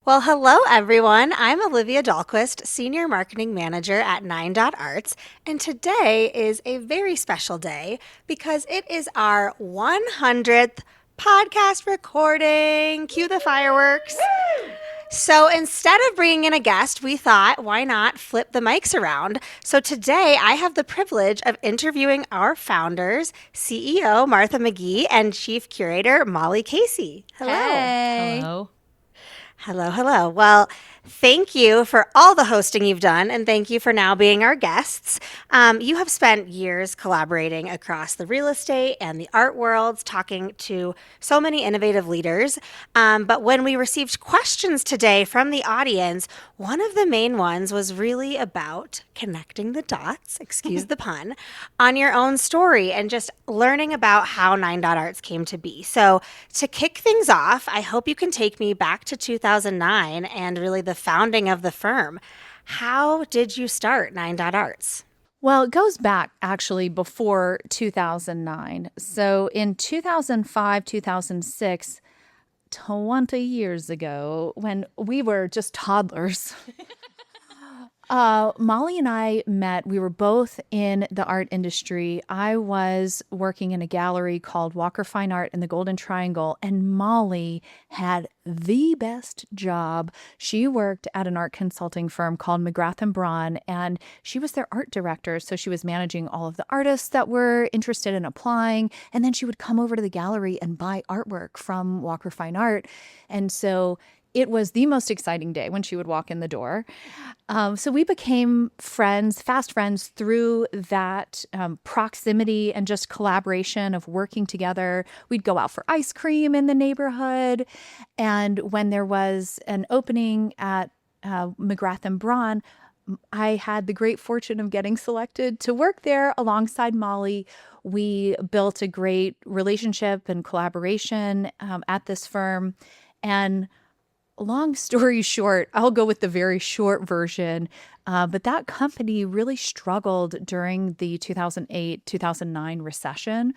Well, hello everyone. I'm Olivia Dahlquist, Senior Marketing Manager at Nine Dot Arts, and today is a very special day because it is our 100th podcast recording. Cue the fireworks. So instead of bringing in a guest, we thought, why not flip the mics around? So today I have the privilege of interviewing our founders, CEO Martha McGee and Chief Curator Molly Casey. Hello. Hey. Hello. Hello, hello. Well, thank you for all the hosting you've done, and thank you for now being our guests. You have spent years collaborating across the real estate and the art worlds, talking to so many innovative leaders. But when we received questions today from the audience, one of the main ones was really about connecting the dots, excuse the pun, on your own story and just learning about how Nine Dot Arts came to be. So, to kick things off, I hope you can take me back to 2009 and really the founding of the firm. How did you start Nine Dot Arts? Well, it goes back actually before 2009. So in 2005, 2006, 20 years ago, when we were just toddlers, Molly and I met. We were both in the art industry. I was working in a gallery called Walker Fine Art in the Golden Triangle, and Molly had the best job. She worked at an art consulting firm called McGrath and Braun, and she was their art director. So she was managing all of the artists that were interested in applying, and then she would come over to the gallery and buy artwork from Walker Fine Art. And so it was the most exciting day when she would walk in the door. So we became friends, fast friends through that proximity and just collaboration of working together. We'd go out for ice cream in the neighborhood. And when there was an opening at McGrath and Braun, I had the great fortune of getting selected to work there alongside Molly. We built a great relationship and collaboration at this firm. And long story short, I'll go with the very short version. But that company really struggled during the 2008, 2009 recession.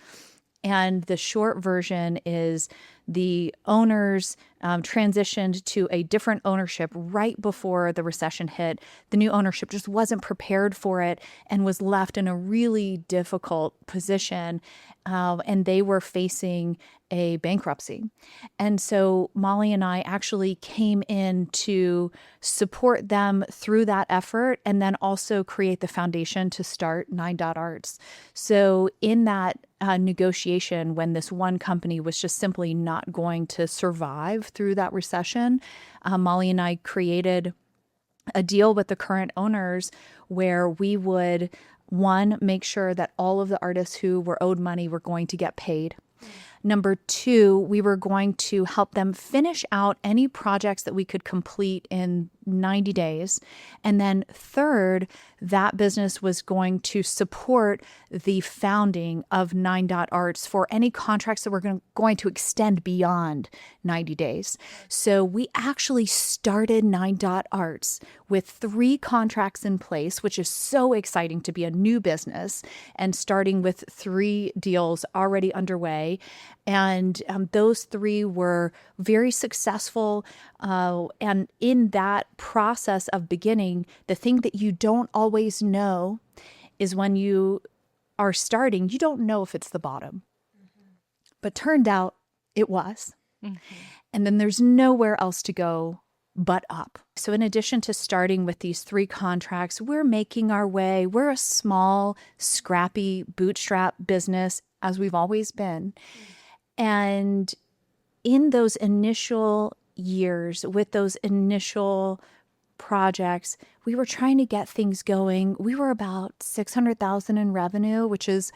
And the short version is the owners transitioned to a different ownership right before the recession hit. The new ownership just wasn't prepared for it and was left in a really difficult position. And they were facing a bankruptcy. And so Molly and I actually came in to support them through that effort and then also create the foundation to start Nine Dot Arts. So in that negotiation, when this one company was just simply not going to survive through that recession, Molly and I created a deal with the current owners where we would, one, make sure that all of the artists who were owed money were going to get paid. Number two, we were going to help them finish out any projects that we could complete in 90 days. And then third, that business was going to support the founding of Nine Dot Arts for any contracts that were going to extend beyond 90 days. So we actually started Nine Dot Arts with 3 contracts in place, which is so exciting to be a new business and starting with 3 deals already underway. And those 3 were very successful. And in that process of beginning, the thing that you don't always know is when you are starting, you don't know if it's the bottom. But turned out it was. And then there's nowhere else to go but up. So in addition to starting with these 3 contracts, we're making our way. We're a small, scrappy, bootstrap business, as we've always been. And in those initial years, with those initial projects, we were trying to get things going. We were about $600,000 in revenue, which is,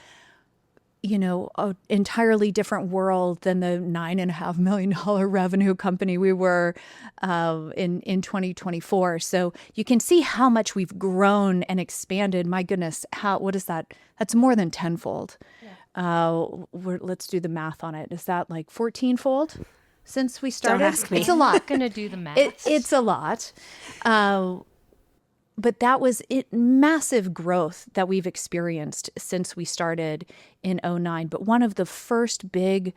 an entirely different world than the $9.5 million revenue company we were in 2024. So you can see how much we've grown and expanded. My goodness, what is that? That's more than tenfold. Let's do the math on it. Is that like 14-fold since we started? Don't ask me. It's a lot. I'm gonna do the math. It's a lot. But that was massive growth that we've experienced since we started in '09. But one of the first big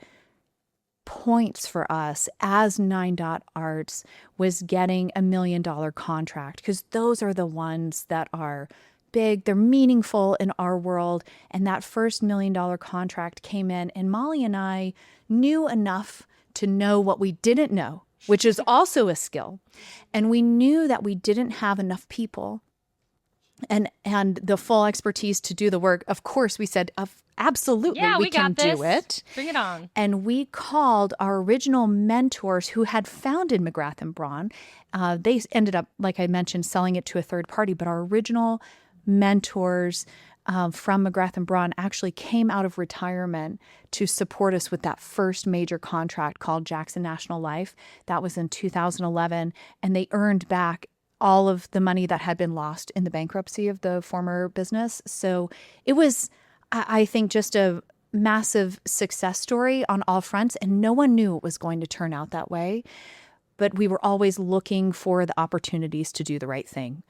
points for us as Nine Dot Arts was getting $1 million contract, because those are the ones that are big, they're meaningful in our world. And that first $1 million contract came in, and Molly and I knew enough to know what we didn't know, which is also a skill. And we knew that we didn't have enough people and the full expertise to do the work. Of course, we said, absolutely, Yeah, we we can got this. do it. Bring it on. And we called our original mentors who had founded McGrath and Braun. They ended up, like I mentioned, selling it to a third party, but our original mentors from McGrath and Braun actually came out of retirement to support us with that first major contract called Jackson National Life. That was in 2011, and they earned back all of the money that had been lost in the bankruptcy of the former business. So it was, I think, just a massive success story on all fronts, and no one knew it was going to turn out that way. But we were always looking for the opportunities to do the right thing.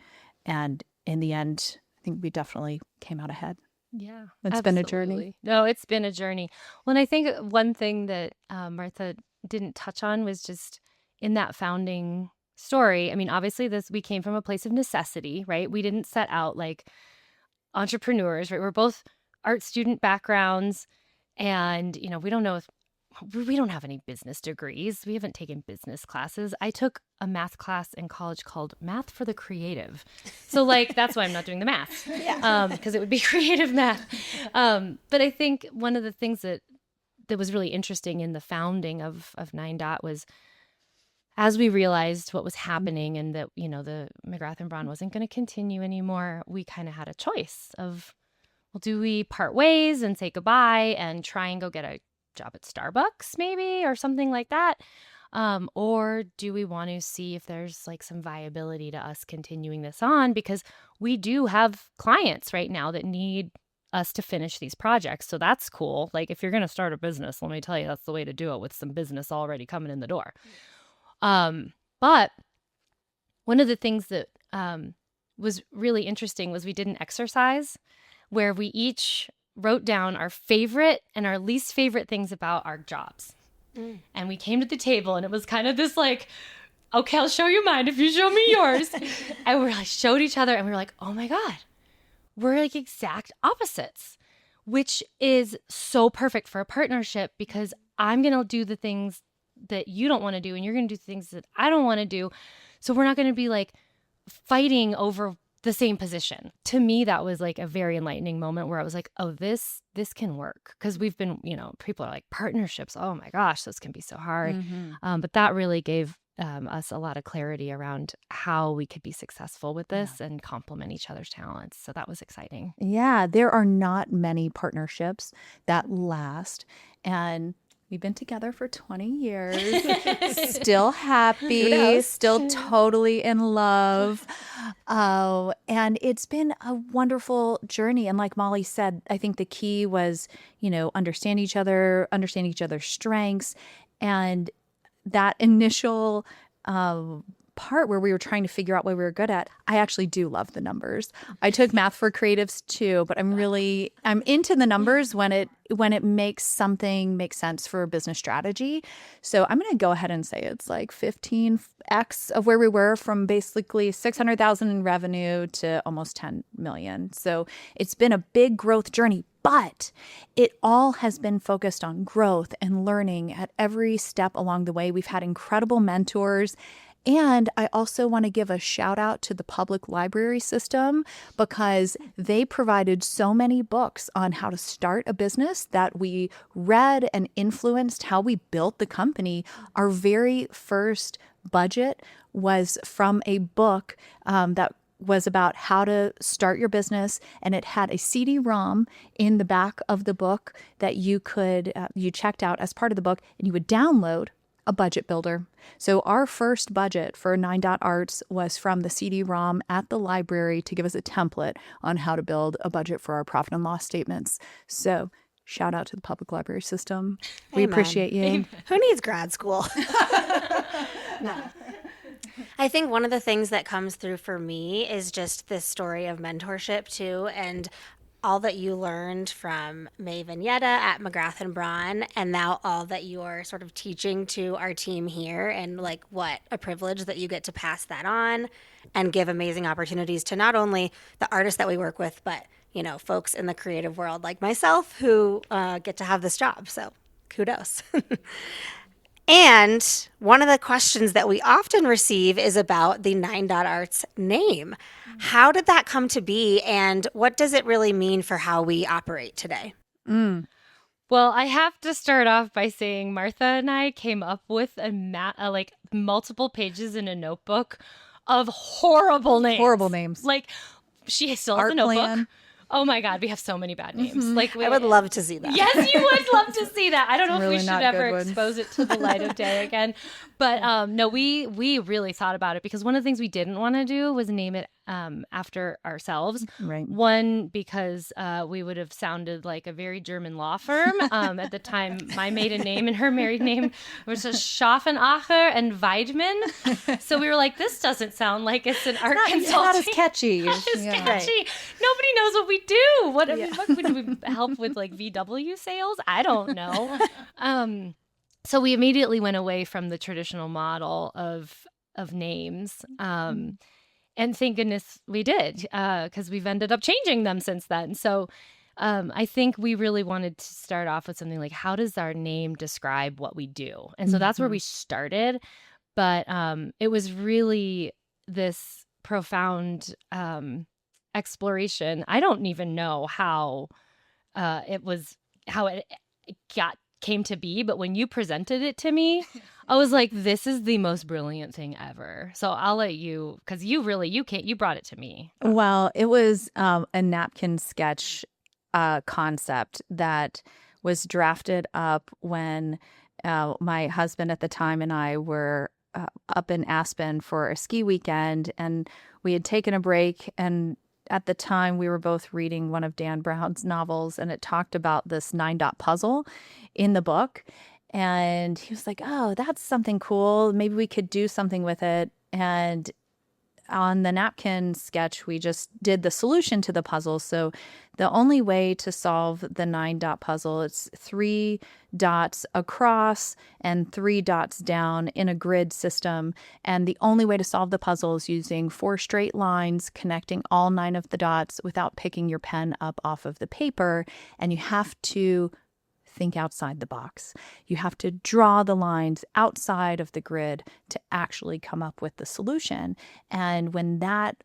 And in the end, I think we definitely came out ahead. Yeah, It's been a journey. No, it's been a journey. Well, and I think one thing that Martha didn't touch on was just in that founding story. I mean, obviously, we came from a place of necessity, right? We didn't set out like entrepreneurs, right? We're both art student backgrounds, and we don't know if we don't have any business degrees. We haven't taken business classes. I took a math class in college called Math for the Creative. So like, that's why I'm not doing the math. Yeah. Because it would be creative math. But I think one of the things that was really interesting in the founding of Nine Dot was, as we realized what was happening and that, the McGrath and Braun wasn't going to continue anymore, we kind of had a choice of, well, do we part ways and say goodbye and try and go get a job at Starbucks maybe or something like that, or do we want to see if there's like some viability to us continuing this on, because we do have clients right now that need us to finish these projects. So that's cool. Like, if you're going to start a business, let me tell you, that's the way to do it, with some business already coming in the door. But one of the things that was really interesting was we did an exercise where we each wrote down our favorite and our least favorite things about our jobs. And we came to the table, and it was kind of this like, okay, I'll show you mine if you show me yours. And we like showed each other, and we were like, oh my God, we're like exact opposites, which is so perfect for a partnership, because I'm going to do the things that you don't want to do, and you're going to do things that I don't want to do. So we're not going to be like fighting over the same position. To me, that was like a very enlightening moment where I was like, oh, this can work. Because we've been, people are like, partnerships, oh my gosh, those can be so hard. Mm-hmm. But that really gave us a lot of clarity around how we could be successful with this and complement each other's talents. So that was exciting. Yeah, there are not many partnerships that last. And we've been together for 20 years, still happy, still totally in love. Oh, and it's been a wonderful journey. And like Molly said, I think the key was, understand each other's strengths. And that initial part where we were trying to figure out what we were good at, I actually do love the numbers. I took math for creatives too, but I'm into the numbers when it makes something make sense for a business strategy. So I'm going to go ahead and say it's like 15x of where we were, from basically 600,000 in revenue to almost 10 million. So it's been a big growth journey, but it all has been focused on growth and learning at every step along the way. We've had incredible mentors. And I also want to give a shout out to the public library system, because they provided so many books on how to start a business that we read and influenced how we built the company. Our very first budget was from a book that was about how to start your business, and it had a CD-ROM in the back of the book that you checked out as part of the book, and you would download a budget builder. So our first budget for Nine Dot Arts was from the CD-ROM at the library to give us a template on how to build a budget for our profit and loss statements. So shout out to the public library system. We appreciate you. Amen. Who needs grad school? No. I think one of the things that comes through for me is just this story of mentorship too. And all that you learned from May Vignetta at McGrath and Braun, and now all that you're sort of teaching to our team here, and like what a privilege that you get to pass that on and give amazing opportunities to not only the artists that we work with, but folks in the creative world like myself who get to have this job. So kudos. And one of the questions that we often receive is about the Nine Dot Arts name. How did that come to be, and what does it really mean for how we operate today? Mm. Well, I have to start off by saying Martha and I came up with like multiple pages in a notebook of horrible names. Horrible names. Like she still has Art a notebook. plan. Oh my God, we have so many bad names. Like I would love to see that. Yes, you would love to see that. I don't know if Really we should not ever good ones. expose it to the light of day again. But no, we really thought about it because one of the things we didn't want to do was name it after ourselves. Right. One, because we would have sounded like a very German law firm. At the time, my maiden name and her married name was Schaffenacher and Weidman. So we were like, this doesn't sound like it's an art consulting. Not as catchy. Not as Yeah. catchy. Nobody knows what we do. What would we help with, like VW sales? I don't know. So we immediately went away from the traditional model of names. And thank goodness we did, because we've ended up changing them since then. So I think we really wanted to start off with something like, how does our name describe what we do? And so that's where we started. But it was really this profound exploration. I don't even know how it came to be, but when you presented it to me, I was like, this is the most brilliant thing ever. So I'll let you, because you brought it to me. Well, it was a napkin sketch concept that was drafted up when my husband at the time and I were up in Aspen for a ski weekend, and we had taken a break, and at the time we were both reading one of Dan Brown's novels, and it talked about this 9-dot puzzle in the book. And he was like, oh, that's something cool. Maybe we could do something with it. And on the napkin sketch, we just did the solution to the puzzle. So the only way to solve the 9-dot puzzle, it's 3 dots across and 3 dots down in a grid system. And the only way to solve the puzzle is using 4 straight lines connecting all 9 of the dots without picking your pen up off of the paper. And you have to think outside the box. You have to draw the lines outside of the grid to actually come up with the solution. And when that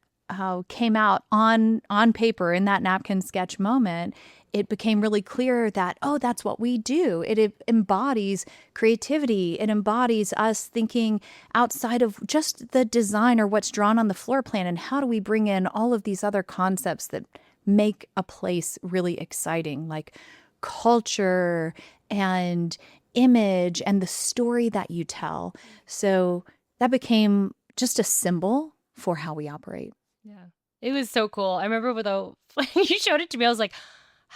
came out on paper in that napkin sketch moment, it became really clear that, oh, that's what we do. It embodies creativity. It embodies us thinking outside of just the design or what's drawn on the floor plan, and how do we bring in all of these other concepts that make a place really exciting, like culture and image and the story that you tell. So that became just a symbol for how we operate. Yeah. It was so cool. I remember when you showed it to me, I was like,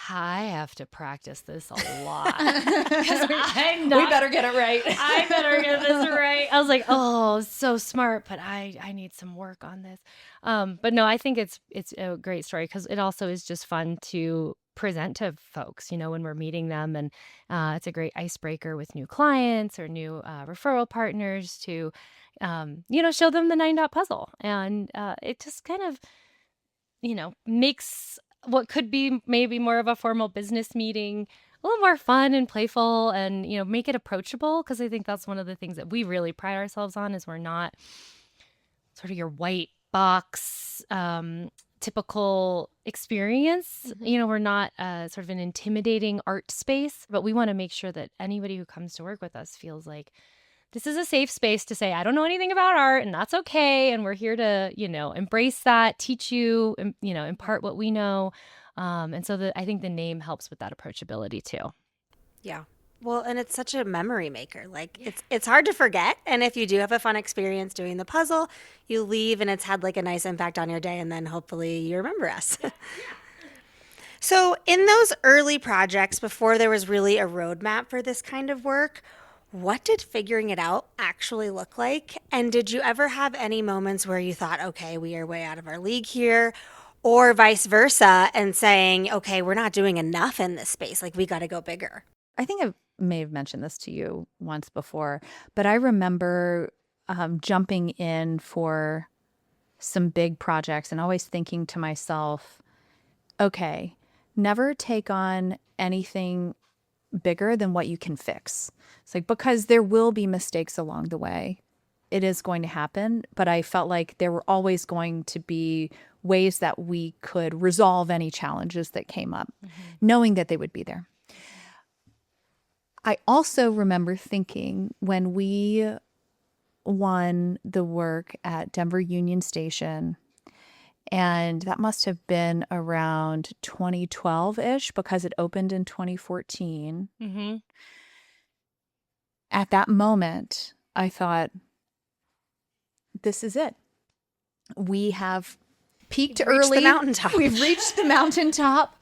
I have to practice this a lot. I'm not, We better get it right. I better get this right. I was like, oh, so smart, but I need some work on this. But no, I think it's a great story because it also is just fun to present to folks, when we're meeting them. And it's a great icebreaker with new clients or new referral partners to, show them the 9-dot puzzle. And it just kind of, makes what could be maybe more of a formal business meeting a little more fun and playful, and make it approachable, because I think that's one of the things that we really pride ourselves on is we're not sort of your white box typical experience. We're not sort of an intimidating art space, but we want to make sure that anybody who comes to work with us feels like this is a safe space to say, I don't know anything about art, and that's okay. And we're here to, embrace that, teach you, impart what we know. And so I think the name helps with that approachability too. Yeah. Well, and it's such a memory maker. Like it's hard to forget. And if you do have a fun experience doing the puzzle, you leave and it's had like a nice impact on your day, and then hopefully you remember us. So in those early projects, before there was really a roadmap for this kind of work, what did figuring it out actually look like? And did you ever have any moments where you thought, okay, we are way out of our league here? or vice versa and saying, okay, we're not doing enough in this space. Like we got to go bigger. I think I may have mentioned this to you once before, but I remember jumping in for some big projects and always thinking to myself, okay, never take on anything bigger than what you can fix. It's like, because there will be mistakes along the way. It is going to happen, but I felt like there were always going to be ways that we could resolve any challenges that came up, knowing that they would be there. I also remember thinking when we won the work at Denver Union Station, and that must have been around 2012-ish because it opened in 2014. Mm-hmm. At that moment, I thought, this is it. We have peaked We've reached early. the mountaintop. We've reached the mountaintop.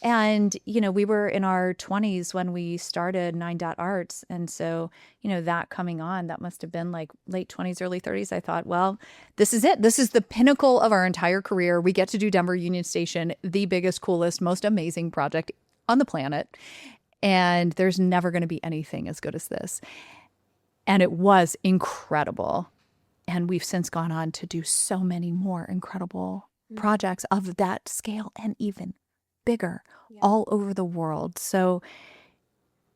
And, we were in our 20s when we started 9.Arts. And so, that coming on, that must have been like late 20s, early 30s. I thought, well, this is it. This is the pinnacle of our entire career. We get to do Denver Union Station, the biggest, coolest, most amazing project on the planet. And there's never going to be anything as good as this. And it was incredible. And we've since gone on to do so many more incredible projects of that scale and even bigger all over the world. So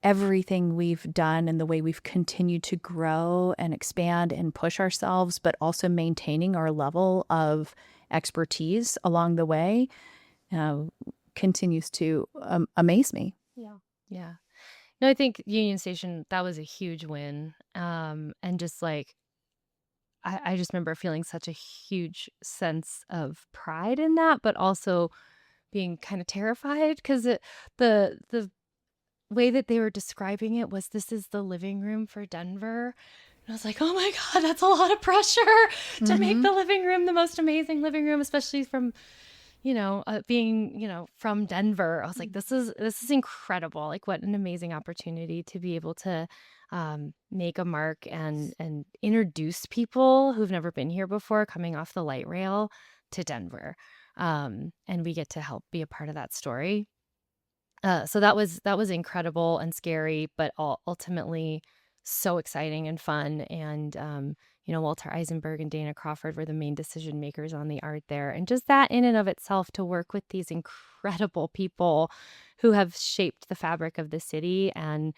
everything we've done and the way we've continued to grow and expand and push ourselves, but also maintaining our level of expertise along the way, continues to amaze me. Yeah. Yeah. No, I think Union Station, that was a huge win. And just like, I just remember feeling such a huge sense of pride in that, but also being kind of terrified because the way that they were describing it was, this is the living room for Denver. And I was like, oh my God, that's a lot of pressure to make the living room the most amazing living room, especially from, being, from Denver. I was like, this is incredible. Like, what an amazing opportunity to be able to make a mark and introduce people who've never been here before, coming off the light rail to Denver. And we get to help be a part of that story. So that was incredible and scary, but ultimately so exciting and fun. And Walter Eisenberg and Dana Crawford were the main decision makers on the art there. And just that in and of itself, to work with these incredible people who have shaped the fabric of the city and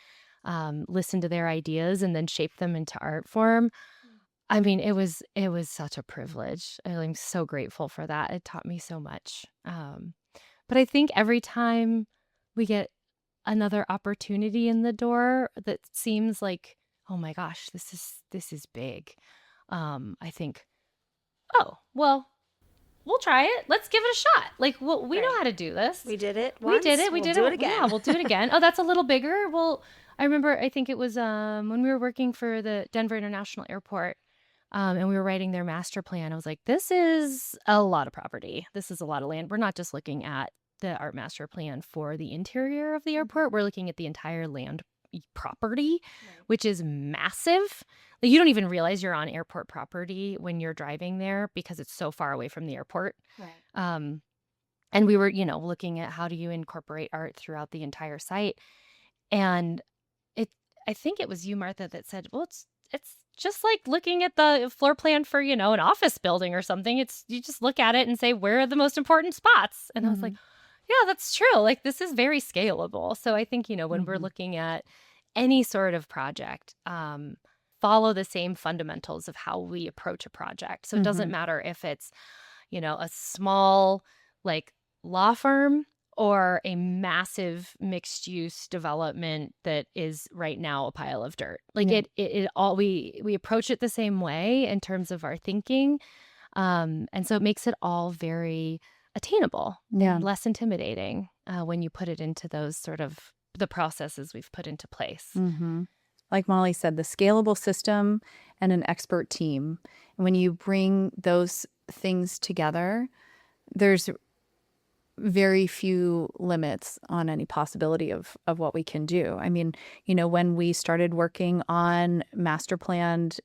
listen to their ideas and then shape them into art form. I mean, it was such a privilege. I'm so grateful for that. It taught me so much. But I think every time we get another opportunity in the door that seems like, oh my gosh, this is big. I think, oh, well, we'll try it. Let's give it a shot. Like, we know how to do this. We did it We did it. We'll We did do it it again. Yeah, we'll do it again. Oh, that's a little bigger. Well, I remember, I think it was when we were working for the Denver International Airport, and we were writing their master plan. I was like, this is a lot of property. This is a lot of land. We're not just looking at the art master plan for the interior of the airport. We're looking at the entire land property, which is massive. Like, you don't even realize you're on airport property when you're driving there because it's so far away from the airport. Right. And we were, looking at how do you incorporate art throughout the entire site. And I think it was you, Martha, that said, well, it's just like looking at the floor plan for, an office building or something. You just look at it and say, where are the most important spots? And I was like, yeah, that's true. Like, this is very scalable. So I think, when we're looking at any sort of project, follow the same fundamentals of how we approach a project. So it doesn't matter if it's, a small, like, law firm or a massive mixed use development that is right now a pile of dirt. Like, it all, we approach it the same way in terms of our thinking. And so it makes it all very attainable and less intimidating when you put it into those sort of the processes we've put into place. Like Molly said, the scalable system and an expert team. And when you bring those things together, there's very few limits on any possibility of what we can do. I mean, when we started working on master planned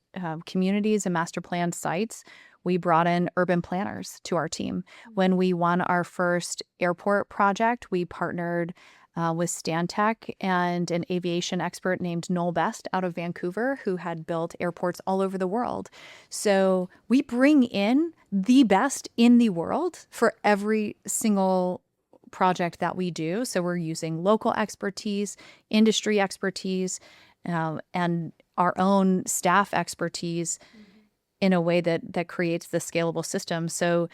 communities and master planned sites, we brought in urban planners to our team. When we won our first airport project, we partnered with Stantec and an aviation expert named Noel Best out of Vancouver, who had built airports all over the world. So we bring in the best in the world for every single project that we do. So we're using local expertise, industry expertise, and our own staff expertise in a way that creates the scalable system. So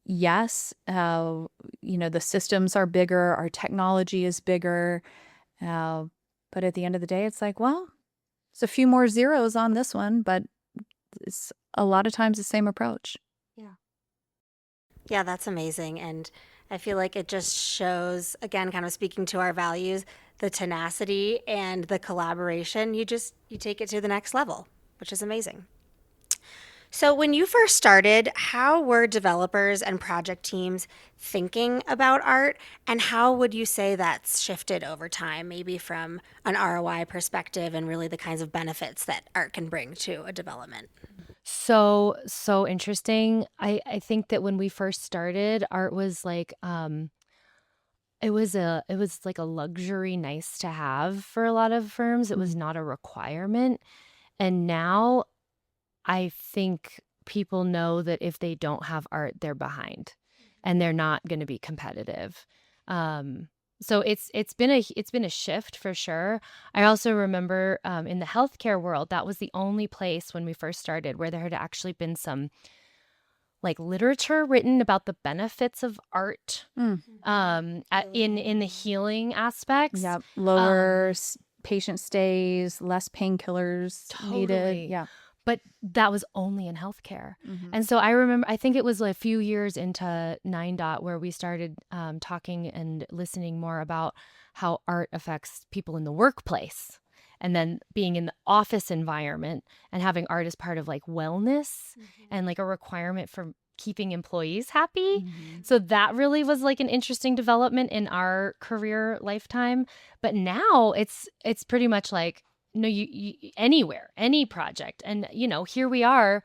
yes, the systems are bigger, our technology is bigger, but at the end of the day, it's like, well, it's a few more zeros on this one, but it's a lot of times the same approach. Yeah, that's amazing. And I feel like it just shows, again, kind of speaking to our values, the tenacity and the collaboration. You take it to the next level, which is amazing. So, when you first started, how were developers and project teams thinking about art? And how would you say that's shifted over time, maybe from an ROI perspective and really the kinds of benefits that art can bring to a development? So interesting. I think that when we first started, art was like it was like a luxury nice to have for a lot of firms. It was not a requirement. And now I think people know that if they don't have art, they're behind and they're not going to be competitive. Um, so it's been a shift for sure. I also remember in the healthcare world, that was the only place when we first started where there had actually been some like literature written about the benefits of art in the healing aspects. Yeah, lower patient stays, less painkillers needed. Totally. Yeah. But that was only in healthcare. And so I remember, I think it was a few years into Nine Dot where we started talking and listening more about how art affects people in the workplace. And then being in the office environment and having art as part of like wellness and like a requirement for keeping employees happy. So that really was like an interesting development in our career lifetime. But now it's pretty much like, no, you anywhere, any project. And, here we are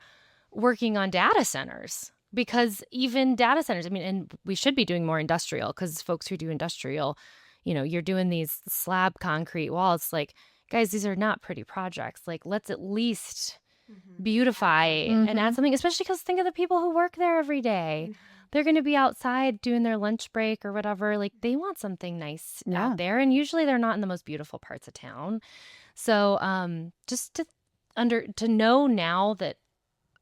working on data centers because even data centers, I mean, and we should be doing more industrial because folks who do industrial, you're doing these slab concrete walls. Like, guys, these are not pretty projects. Like, let's at least beautify and add something, especially because think of the people who work there every day. They're going to be outside doing their lunch break or whatever. Like, they want something nice out there. And usually they're not in the most beautiful parts of town. So just to know now that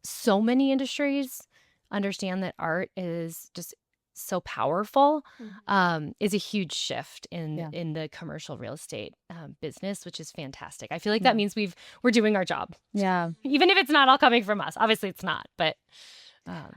so many industries understand that art is just so powerful is a huge shift in the commercial real estate business, which is fantastic. I feel like that means we're doing our job. Yeah. Even if it's not all coming from us. Obviously it's not, but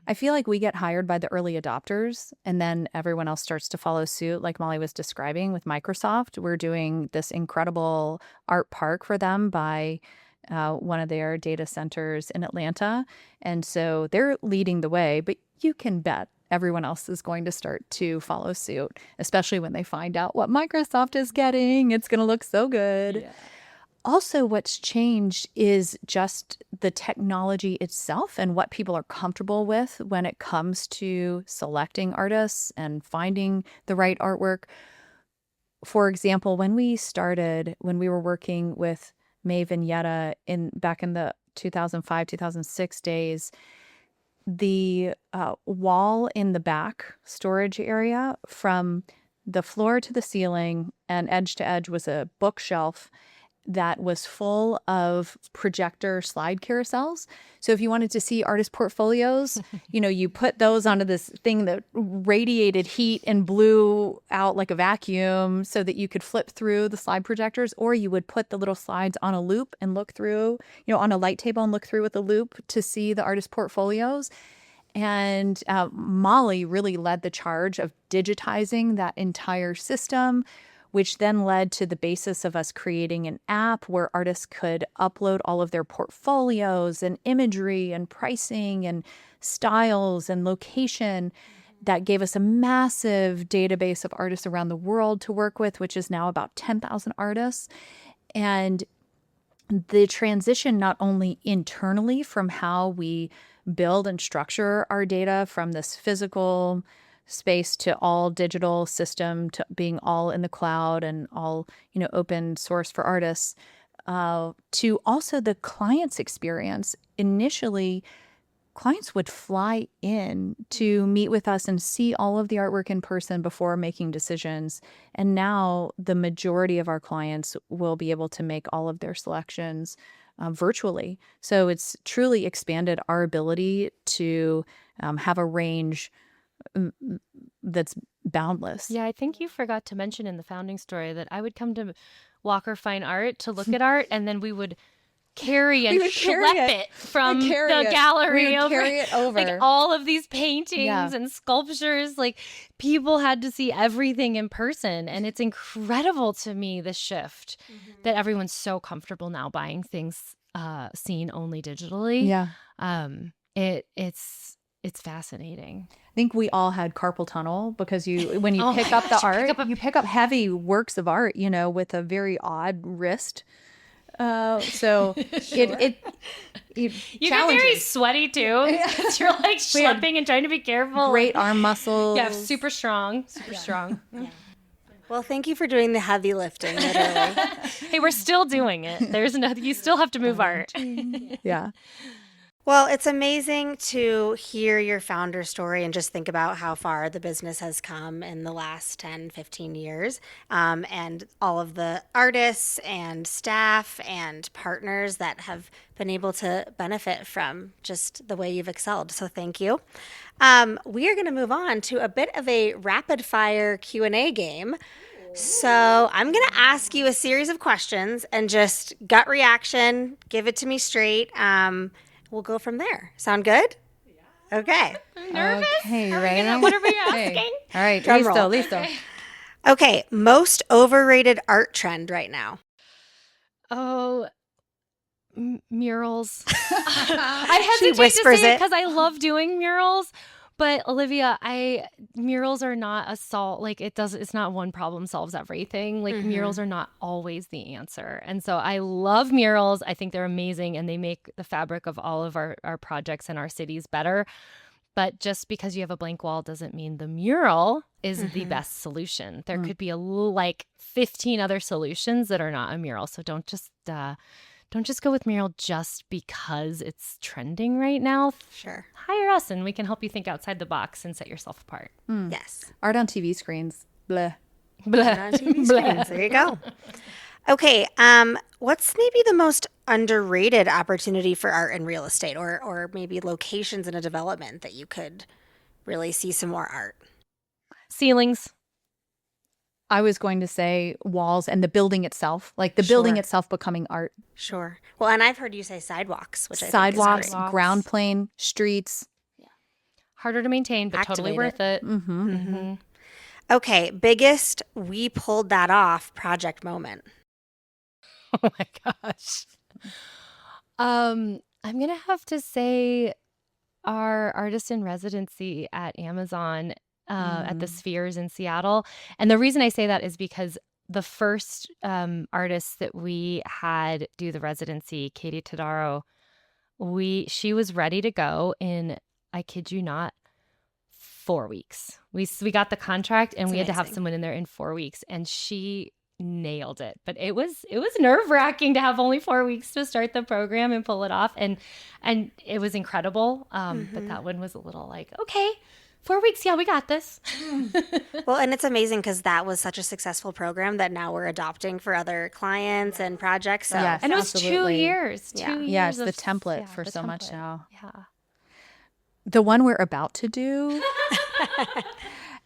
I feel like we get hired by the early adopters and then everyone else starts to follow suit. Like Molly was describing with Microsoft, we're doing this incredible art park for them by one of their data centers in Atlanta. And so they're leading the way, but you can bet everyone else is going to start to follow suit, especially when they find out what Microsoft is getting. It's going to look so good. Yeah. Also, what's changed is just the technology itself and what people are comfortable with when it comes to selecting artists and finding the right artwork. For example, when we were working with May Vignetta back in the 2005, 2006 days, the wall in the back storage area from the floor to the ceiling and edge to edge was a bookshelf that was full of projector slide carousels. So if you wanted to see artist portfolios, you put those onto this thing that radiated heat and blew out like a vacuum so that you could flip through the slide projectors, or you would put the little slides on a loop and look through, on a light table and look through with a loop to see the artist portfolios. And Molly really led the charge of digitizing that entire system, which then led to the basis of us creating an app where artists could upload all of their portfolios and imagery and pricing and styles and location. That gave us a massive database of artists around the world to work with, which is now about 10,000 artists. And the transition not only internally from how we build and structure our data from this physical space to all digital system to being all in the cloud and all, open source for artists, to also the client's experience. Initially, clients would fly in to meet with us and see all of the artwork in person before making decisions. And now the majority of our clients will be able to make all of their selections virtually. So it's truly expanded our ability to have a range that's boundless. Yeah, I think you forgot to mention in the founding story that I would come to Walker Fine Art to look at art, and then we would carry and schlep it from the gallery over. Carry it over. Like all of these paintings and sculptures, like people had to see everything in person. And it's incredible to me, the shift that everyone's so comfortable now buying things seen only digitally. Yeah. It's fascinating. I think we all had carpal tunnel because when you pick up the art, you pick up heavy works of art, with a very odd wrist. So it you get very sweaty too. You're like schlepping and trying to be careful. Great arm muscles. Yeah, super strong. Yeah. Well, thank you for doing the heavy lifting, literally. Hey, we're still doing it. There's nothing. You still have to move art. Yeah. Well, it's amazing to hear your founder story and just think about how far the business has come in the last 10, 15 years, and all of the artists and staff and partners that have been able to benefit from just the way you've excelled. So thank you. We are going to move on to a bit of a rapid fire Q&A game. So I'm going to ask you a series of questions and just gut reaction, give it to me straight. We'll go from there. Sound good? Yeah. Okay. I'm nervous. Okay, ready? What are we asking? Okay. All right. Drum Listo, roll. listo. Okay. Most overrated art trend right now. Oh, murals. I hesitate to whispers say it it. because I love doing murals. But Olivia, murals are not a solve. Like it's not one problem solves everything. Like murals are not always the answer. And so I love murals. I think they're amazing and they make the fabric of all of our projects and our cities better. But just because you have a blank wall doesn't mean the mural is the best solution. There could be 15 other solutions that are not a mural. So don't just go with mural just because it's trending right now. Sure. Hire us and we can help you think outside the box and set yourself apart. Yes. Art on TV screens. Bleh. Art on TV screens. There you go. Okay. What's maybe the most underrated opportunity for art in real estate, or maybe locations in a development that you could really see some more art? Ceilings. I was going to say walls and the building itself, like the building itself becoming art. Sure. Well, and I've heard you say sidewalks, which I think Sidewalks, is great. ground plane, streets. Harder to maintain, but totally worth it. Okay. Biggest we pulled that off project moment. Oh my gosh. I'm going to have to say our artist in residency at Amazon at the Spheres in Seattle. And the reason I say that is because the first artist that we had do the residency, Katie Tadaro, she was ready to go in, I kid you not, 4 weeks. We got the contract and we had to have someone in there in 4 weeks, and she nailed it. But it was nerve-wracking to have only 4 weeks to start the program and pull it off, and it was incredible. But that one was a little like, okay, 4 weeks, yeah, we got this. Well, and it's amazing because that was such a successful program that now we're adopting for other clients and projects. So. Yes, and it was absolutely. 2 years. Yeah. 2 years. Yeah, it's the of- template yeah, for the so much template. now. Yeah. The one we're about to do,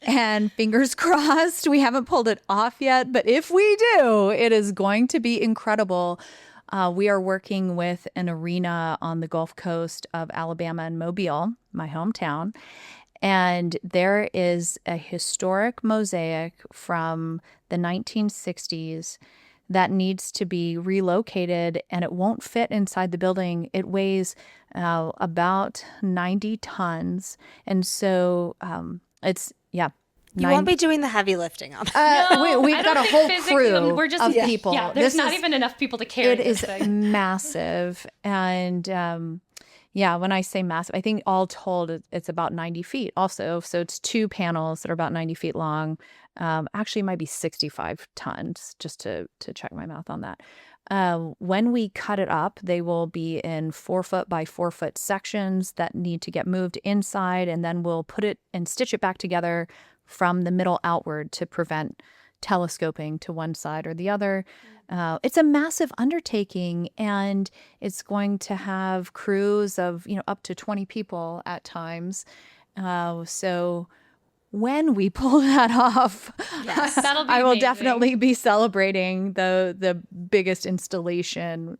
and fingers crossed, we haven't pulled it off yet, but if we do, it is going to be incredible. We are working with an arena on the Gulf Coast of Alabama and Mobile, my hometown. And there is a historic mosaic from the 1960s that needs to be relocated, and it won't fit inside the building. It weighs about 90 tons. And so it's You won't be doing the heavy lifting on that. We've I got don't a think whole physically, crew we're just, of people. Yeah, there's not even enough people to carry It this is thing. massive. And yeah, when I say massive, I think all told it's about 90 feet also. So it's 2 panels that are about 90 feet long. Actually, it might be 65 tons, just to check my math on that. When we cut it up, they will be in 4-foot by 4-foot sections that need to get moved inside, and then we'll put it and stitch it back together from the middle outward to prevent telescoping to one side or the other. It's a massive undertaking, and it's going to have crews of, up to 20 people at times. So when we pull that off, Yes. That'll be I will amazing. definitely be celebrating the biggest installation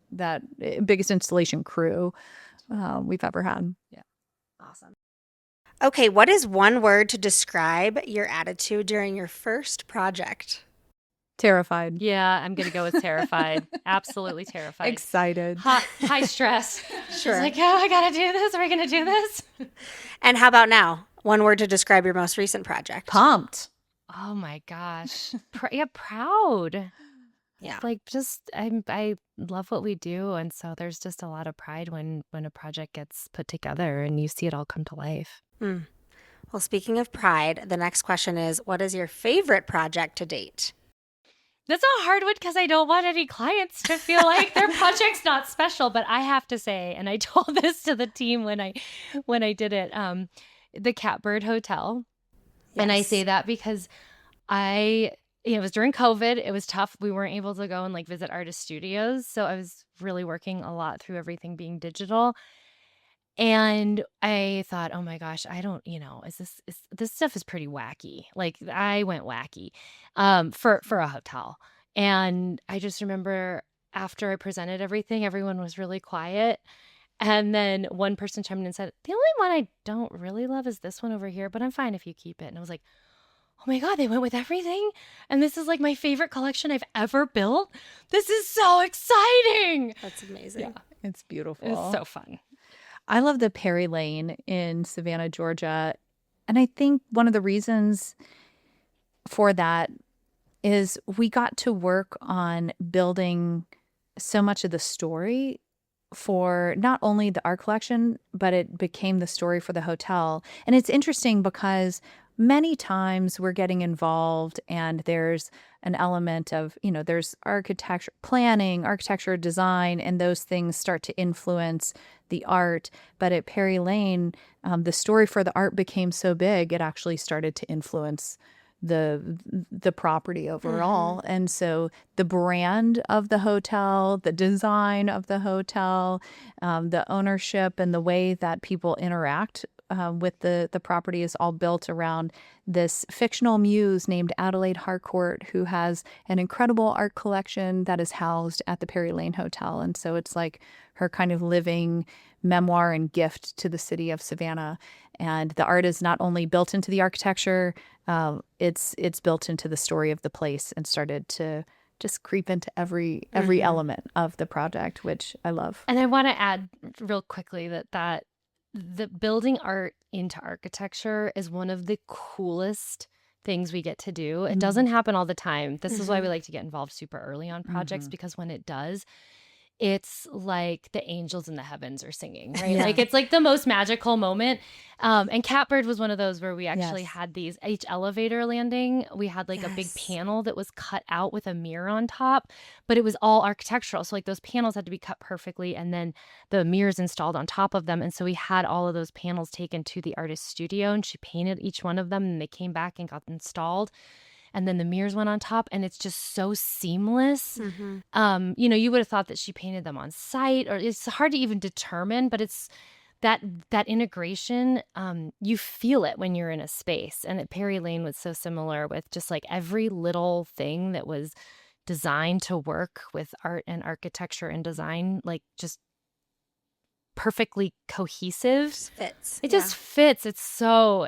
crew we've ever had. Yeah. Awesome. Okay, what is one word to describe your attitude during your first project? Terrified. Yeah, I'm going to go with terrified. Absolutely terrified. Excited. High stress. Sure. It's like, oh, I got to do this. Are we going to do this? And how about now? One word to describe your most recent project. Pumped. Oh my gosh. Proud. Yeah. Like I love what we do, and so there's just a lot of pride when a project gets put together and you see it all come to life. Well, speaking of pride, the next question is, what is your favorite project to date? That's a hard one because I don't want any clients to feel like their project's not special. But I have to say, and I told this to the team when I did it, the Catbird Hotel. And I say that because it was during COVID. It was tough. We weren't able to go and like visit artist studios. So I was really working a lot through everything being digital. And I thought, oh my gosh, I don't, this stuff is pretty wacky. Like I went wacky for a hotel. And I just remember after I presented everything, everyone was really quiet. And then one person chimed in and said, the only one I don't really love is this one over here, but I'm fine if you keep it. And I was like, oh my God, they went with everything. And this is like my favorite collection I've ever built. This is so exciting. That's amazing. Yeah, it's beautiful. It's so fun. I love the Perry Lane in Savannah, Georgia. And I think one of the reasons for that is we got to work on building so much of the story for not only the art collection, but it became the story for the hotel. And it's interesting because many times we're getting involved and there's an element of, there's architecture, planning, architecture, design, and those things start to influence the art. But at Perry Lane, the story for the art became so big, it actually started to influence the property overall. And so the brand of the hotel, the design of the hotel, the ownership and the way that people interact with the property is all built around this fictional muse named Adelaide Harcourt, who has an incredible art collection that is housed at the Perry Lane Hotel. And so it's like her kind of living memoir and gift to the city of Savannah. And the art is not only built into the architecture, it's built into the story of the place and started to just creep into every element of the project, which I love. And I want to add real quickly that the building art into architecture is one of the coolest things we get to do. It doesn't happen all the time. This is why we like to get involved super early on projects, because when it does, it's like the angels in the heavens are singing, right? Yeah. Like it's like the most magical moment. And Catbird was one of those where we actually Yes. had each elevator landing, we had like a big panel that was cut out with a mirror on top, but it was all architectural. So like those panels had to be cut perfectly and then the mirrors installed on top of them. And so we had all of those panels taken to the artist's studio and she painted each one of them and they came back and got installed. And then the mirrors went on top and it's just so seamless. You would have thought that she painted them on site, or it's hard to even determine, but it's that integration, you feel it when you're in a space. And at Perry Lane was so similar with just like every little thing that was designed to work with art and architecture and design, like just perfectly cohesive. Fits. It just fits. It's so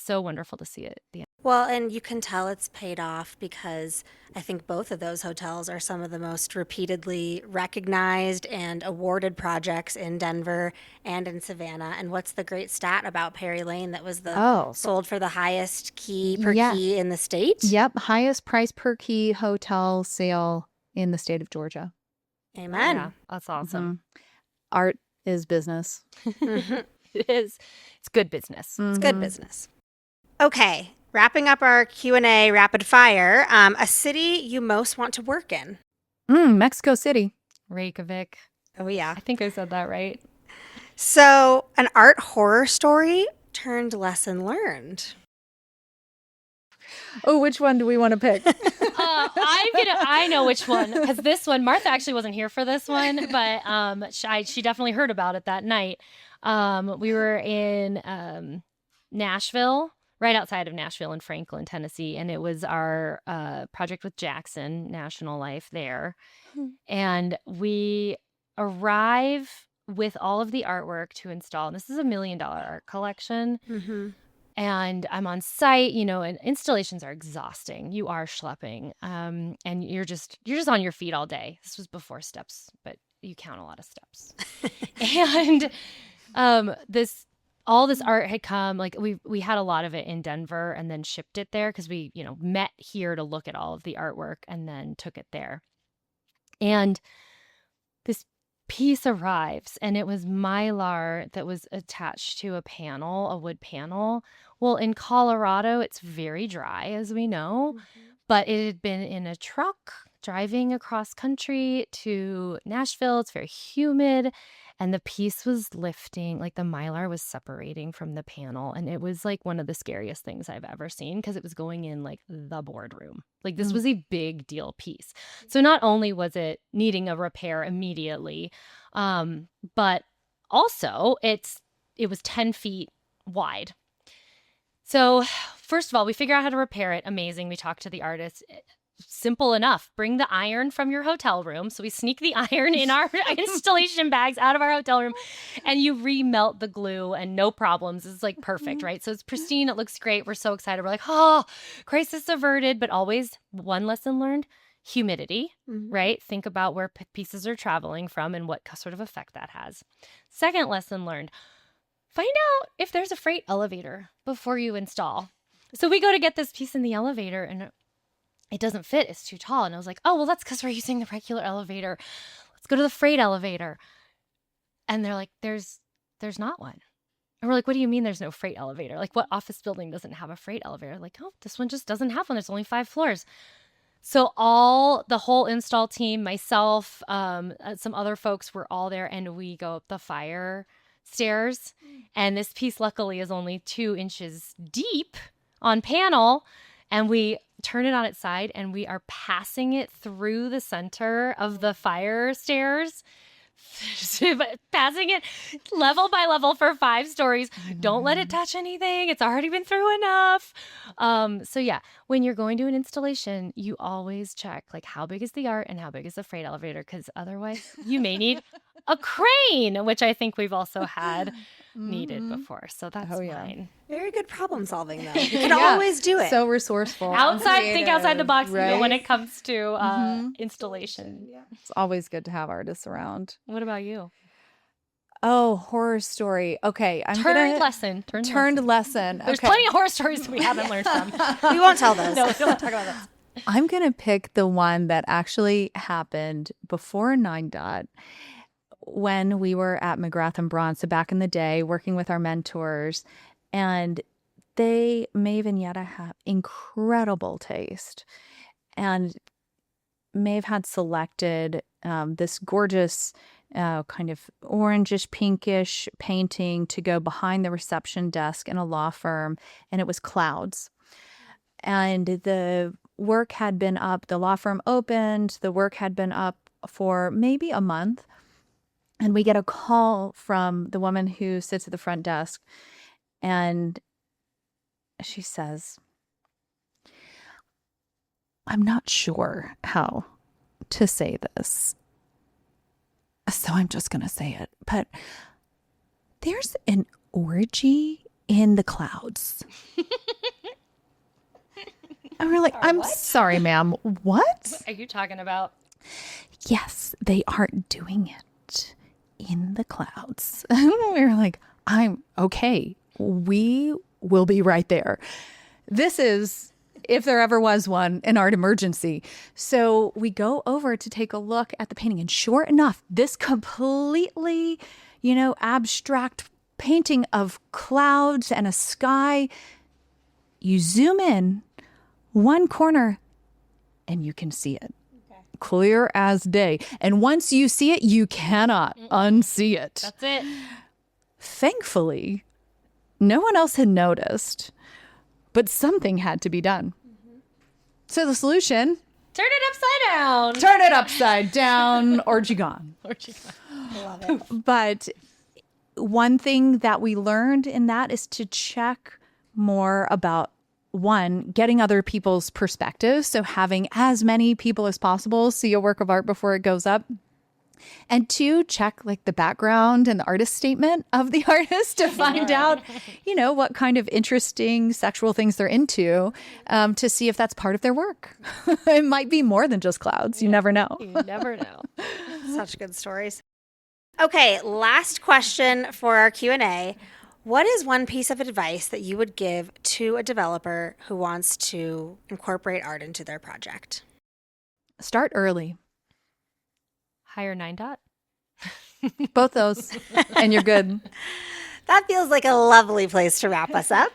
wonderful to see it at the end. Well, and you can tell it's paid off because I think both of those hotels are some of the most repeatedly recognized and awarded projects in Denver and in Savannah. And what's the great stat about Perry Lane that was the Oh, sold for the highest key per yeah. key in the state? Yep. Highest price per key hotel sale in the state of Georgia. Yeah, Amen. that's awesome. Mhm. Art is business. Mhm. It is. It's good business. It's good Mhm. business. Okay, wrapping up our Q&A rapid fire, a city you most want to work in. Mexico City. Reykjavik. Oh, yeah. I think I said that right. So, an art horror story turned lesson learned. Oh, which one do we want to pick? I know which one, because this one, Martha actually wasn't here for this one, but she definitely heard about it that night. We were in Nashville, right outside of Nashville in Franklin, Tennessee, and it was our project with Jackson National Life there. And we arrive with all of the artwork to install. And this is $1 million art collection. Mm-hmm. And I'm on site, and installations are exhausting. You are schlepping, and you're just on your feet all day. This was before steps, but you count a lot of steps. And this all this art had come, like we had a lot of it in Denver and then shipped it there because we met here to look at all of the artwork and then took it there. And this piece arrives, and it was mylar that was attached to a panel, a wood panel. Well, in Colorado, it's very dry, as we know, but it had been in a truck driving across country to Nashville. It's very humid, and the piece was lifting, like the mylar was separating from the panel, and it was like one of the scariest things I've ever seen because it was going in like the boardroom. Like this was a big deal piece. So not only was it needing a repair immediately, but also it was 10 feet wide. So first of all, we figure out how to repair it. Amazing. We talk to the artist. Simple enough. Bring the iron from your hotel room. So we sneak the iron in our installation bags out of our hotel room, and you remelt the glue and no problems. It's like perfect, right? So it's pristine. It looks great. We're so excited. We're like, oh, crisis averted. But always one lesson learned: humidity, right? Think about where pieces are traveling from and what sort of effect that has. Second lesson learned: find out if there's a freight elevator before you install. So we go to get this piece in the elevator, and it doesn't fit. It's too tall. And I was like, oh, well, that's because we're using the regular elevator. Let's go to the freight elevator. And they're like, there's not one. And we're like, what do you mean there's no freight elevator? Like, what office building doesn't have a freight elevator? Like, oh, this one just doesn't have one. There's only 5 floors. So the whole install team, myself, some other folks were all there, and we go up the fire stairs. And this piece, luckily, is only 2 inches deep on panel. And we turn it on its side, and we are passing it through the center of the fire stairs, passing it level by level for 5 stories. Don't let it touch anything. It's already been through enough. So yeah, when you're going to an installation, you always check like how big is the art and how big is the freight elevator, because otherwise you may need a crane, which I think we've also had needed before. So that's fine. Very good problem solving, though. You can always do it. So resourceful. Think outside the box, right? when it comes to installation. It's always good to have artists around. What about you? Oh, horror story. Okay, I'm Turned gonna lesson. turned lesson. There's Okay. plenty of horror stories we haven't learned from. We won't tell those. No, we don't talk about those. I'm gonna pick the one that actually happened before 9 when we were at McGrath and Braun. So back in the day, working with our mentors, and Maeve and Yetta have incredible taste, and Maeve had selected this gorgeous kind of orangish pinkish painting to go behind the reception desk in a law firm, and it was clouds. And the work had been up, the law firm opened, the work had been up for maybe a month. And we get a call from the woman who sits at the front desk, and she says, I'm not sure how to say this, so I'm just going to say it, but there's an orgy in the clouds. And we're like, I'm sorry, ma'am. What? Are you talking about? Yes, they aren't doing it in the clouds. We were like, I'm okay. We will be right there. This is, if there ever was one, an art emergency. So we go over to take a look at the painting. And sure enough, this completely, abstract painting of clouds and a sky, you zoom in one corner and you can see it. Clear as day. And once you see it, you cannot unsee it. That's it. Thankfully, no one else had noticed, but something had to be done. So the solution, Turn it upside down. turn it upside down, orgy gone. Love it. But one thing that we learned in that is to check more about, one, getting other people's perspectives. So having as many people as possible see a work of art before it goes up. And two, check like the background and the artist statement of the artist to find out, what kind of interesting sexual things they're into, to see if that's part of their work. It might be more than just clouds. You never know. You never know. Such good stories. Okay, last question for our Q&A. What is one piece of advice that you would give to a developer who wants to incorporate art into their project? Start early. Hire 9 Both those, and you're good. That feels like a lovely place to wrap us up.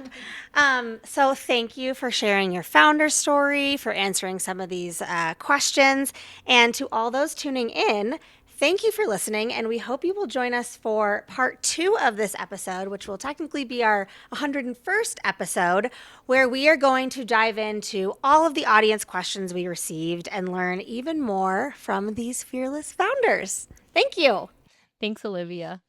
So thank you for sharing your founder story, for answering some of these questions, and to all those tuning in, thank you for listening, and we hope you will join us for part 2 of this episode, which will technically be our 101st episode, where we are going to dive into all of the audience questions we received and learn even more from these fearless founders. Thank you. Thanks, Olivia.